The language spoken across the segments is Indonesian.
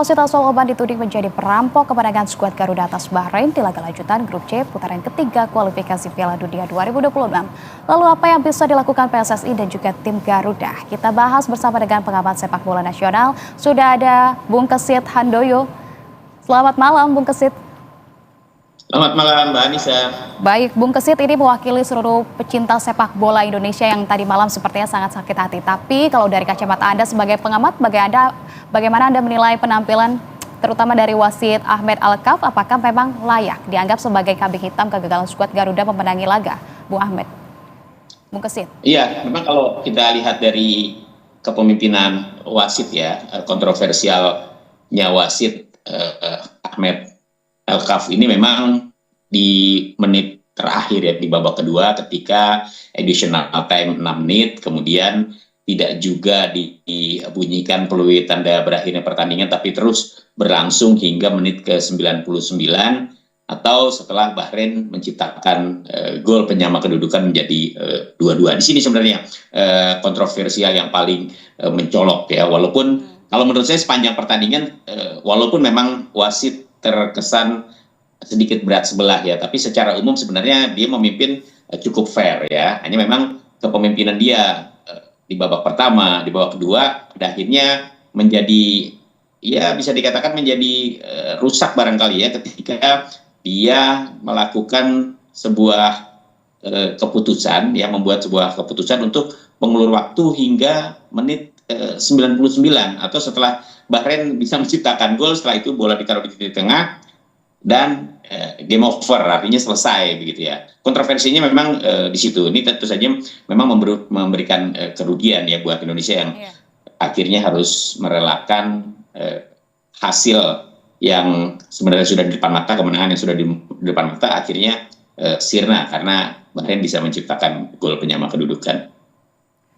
Wasit Asal Oman dituding menjadi perampok kemenangan skuad Garuda atas Bahrain di laga lanjutan Grup C putaran ketiga kualifikasi Piala Dunia 2026. Lalu apa yang bisa dilakukan PSSI dan juga tim Garuda? Kita bahas bersama dengan pengamat sepak bola nasional. Sudah ada Bung Kesit Handoyo. Selamat malam Bung Kesit. Selamat malam Mbak Anissa. Baik, Bung Kesit ini mewakili seluruh pecinta sepak bola Indonesia yang tadi malam sepertinya sangat sakit hati. Tapi kalau dari kacamata Anda sebagai pengamat, bagaimana Anda menilai penampilan terutama dari wasit Ahmed Alkaf? Apakah memang layak dianggap sebagai kambing hitam kegagalan skuad Garuda memenangi laga, Bung Ahmed? Bung Kesit. Iya, memang kalau kita lihat dari kepemimpinan wasit ya, kontroversialnya wasit Ahmed Alkaf ini memang di menit terakhir ya, di babak kedua ketika additional time 6 menit, kemudian tidak juga dibunyikan peluit tanda berakhirnya pertandingan, tapi terus berlangsung hingga menit ke-99 atau setelah Bahrain menciptakan gol penyama kedudukan menjadi 2-2. Di sini sebenarnya kontroversial yang paling mencolok ya, walaupun kalau menurut saya sepanjang pertandingan walaupun memang wasit terkesan sedikit berat sebelah ya, tapi secara umum sebenarnya dia memimpin cukup fair ya. Hanya memang kepemimpinan dia di babak pertama, di babak kedua pada akhirnya menjadi ya bisa dikatakan menjadi rusak barangkali ya ketika dia melakukan sebuah keputusan ya, membuat sebuah keputusan untuk mengulur waktu hingga menit 99 atau setelah Bahrain bisa menciptakan gol, setelah itu bola ditaruh di titik tengah dan game over, artinya selesai begitu ya. Kontroversinya memang di situ. Ini tentu saja memang memberikan kerugian ya buat Indonesia yang akhirnya harus merelakan hasil yang sebenarnya sudah di depan mata, kemenangan yang sudah di depan mata akhirnya sirna karena Bahrain bisa menciptakan gol penyama kedudukan.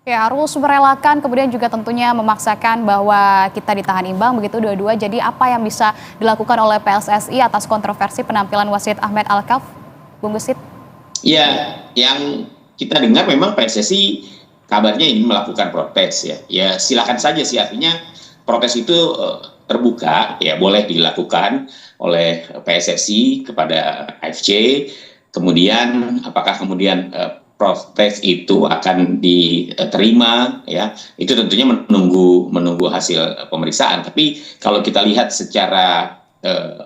Ya, harus merelakan, kemudian juga tentunya memaksakan bahwa kita ditahan imbang begitu dua-dua. Jadi apa yang bisa dilakukan oleh PSSI atas kontroversi penampilan wasit Ahmed Alkaf, Bung Kesit? Ya, yang kita dengar memang PSSI kabarnya ingin melakukan protes ya. Ya silakan saja sih, artinya protes itu terbuka ya, boleh dilakukan oleh PSSI kepada AFC. Kemudian apakah kemudian protes itu akan diterima ya, itu tentunya menunggu hasil pemeriksaan. Tapi kalau kita lihat secara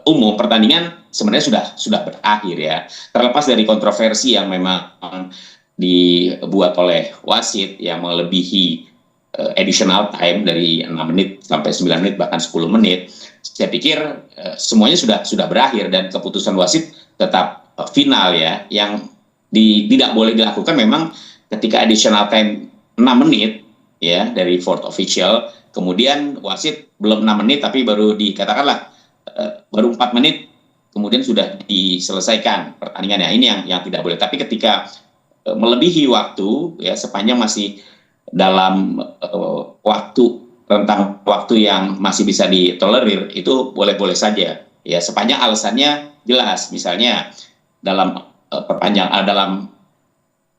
umum pertandingan sebenarnya sudah berakhir ya, terlepas dari kontroversi yang memang dibuat oleh wasit yang melebihi additional time dari 6 menit sampai 9 menit bahkan 10 menit. Saya pikir semuanya sudah berakhir dan keputusan wasit tetap final ya. Yang tidak boleh dilakukan memang ketika additional time 6 menit ya dari fourth official, kemudian wasit belum 6 menit tapi baru dikatakanlah baru 4 menit kemudian sudah diselesaikan pertandingannya. Ini yang tidak boleh. Tapi ketika melebihi waktu ya, sepanjang masih dalam rentang waktu yang masih bisa ditolerir, itu boleh-boleh saja ya, sepanjang alasannya jelas. Misalnya dalam dalam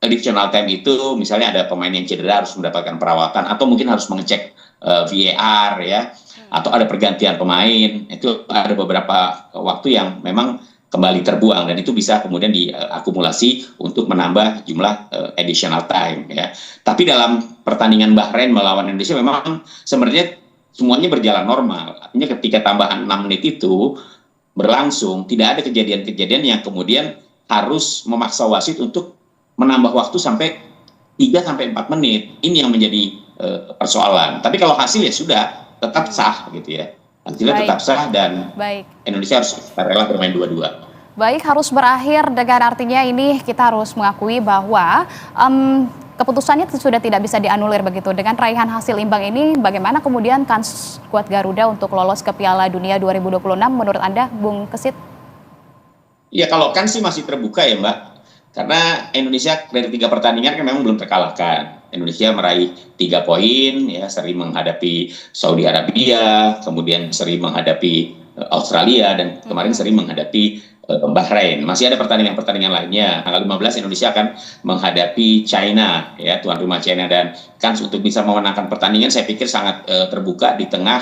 additional time itu misalnya ada pemain yang cedera harus mendapatkan perawatan, atau mungkin harus mengecek VAR ya, atau ada pergantian pemain, itu ada beberapa waktu yang memang kembali terbuang dan itu bisa kemudian diakumulasi untuk menambah jumlah additional time ya. Tapi dalam pertandingan Bahrain melawan Indonesia memang sebenarnya semuanya berjalan normal. Artinya ketika tambahan 6 menit itu berlangsung, tidak ada kejadian-kejadian yang kemudian harus memaksa wasit untuk menambah waktu sampai 3-4 menit. Ini yang menjadi persoalan. Tapi kalau hasil ya sudah tetap sah gitu ya. Hasilnya tetap sah dan Indonesia harus rela bermain dua-dua. Baik, harus berakhir dengan artinya ini kita harus mengakui bahwa keputusannya sudah tidak bisa dianulir begitu. Dengan raihan hasil imbang ini, bagaimana kemudian kans skuad Garuda untuk lolos ke Piala Dunia 2026 menurut Anda, Bung Kesit? Ya kalau kan sih masih terbuka ya Mbak, karena Indonesia dari 3 pertandingan kan memang belum terkalahkan. Indonesia meraih 3 poin ya, seri menghadapi Saudi Arabia, kemudian seri menghadapi Australia, dan kemarin seri menghadapi Bahrain. Masih ada pertandingan-pertandingan lainnya. Tanggal 15 Indonesia akan menghadapi China ya, tuan rumah China, dan kans untuk bisa memenangkan pertandingan saya pikir sangat terbuka di tengah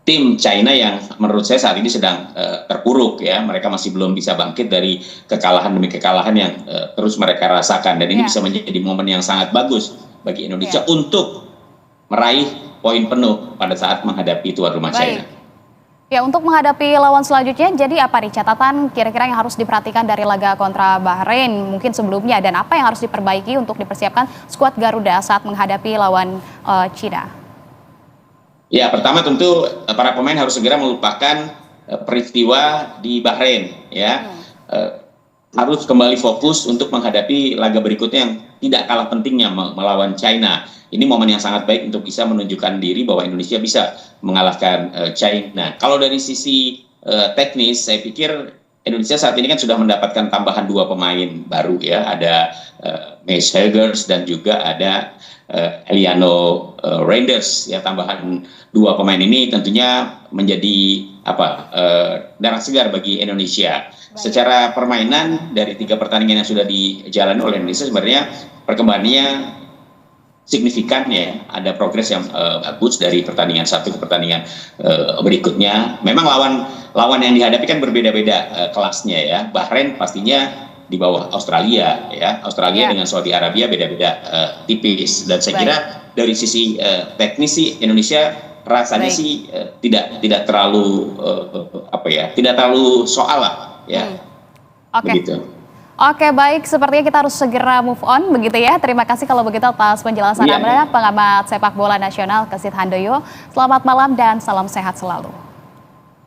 tim China yang menurut saya saat ini sedang terpuruk ya. Mereka masih belum bisa bangkit dari kekalahan demi kekalahan yang terus mereka rasakan, dan ini bisa menjadi momen yang sangat bagus bagi Indonesia untuk meraih poin penuh pada saat menghadapi tuan rumah China. Ya, untuk menghadapi lawan selanjutnya, jadi apa nih catatan kira-kira yang harus diperhatikan dari laga kontra Bahrain mungkin sebelumnya, dan apa yang harus diperbaiki untuk dipersiapkan skuad Garuda saat menghadapi lawan China? Ya, pertama tentu para pemain harus segera melupakan peristiwa di Bahrain, ya. Harus kembali fokus untuk menghadapi laga berikutnya yang tidak kalah pentingnya melawan China. Ini momen yang sangat baik untuk bisa menunjukkan diri bahwa Indonesia bisa mengalahkan China. Kalau dari sisi teknis, saya pikir Indonesia saat ini kan sudah mendapatkan tambahan 2 pemain baru ya. Ada Mace Hegers dan juga ada Eliano Reinders ya. Tambahan 2 pemain ini tentunya menjadi darah segar bagi Indonesia. Secara permainan dari 3 pertandingan yang sudah dijalani oleh Indonesia sebenarnya perkembangannya signifikan ya, ada progres yang bagus dari pertandingan satu ke pertandingan berikutnya. Memang lawan yang dihadapi kan berbeda-beda kelasnya ya. Bahrain pastinya di bawah Australia ya. Australia dengan Saudi Arabia beda-beda tipis, dan saya kira dari sisi teknis sih Indonesia rasanya sih tidak terlalu tidak terlalu soal lah ya. Begitu. Oke, baik, sepertinya kita harus segera move on begitu ya. Terima kasih kalau begitu atas penjelasan Anda, pengamat sepak bola nasional Kesit Handoyo. Selamat malam dan salam sehat selalu.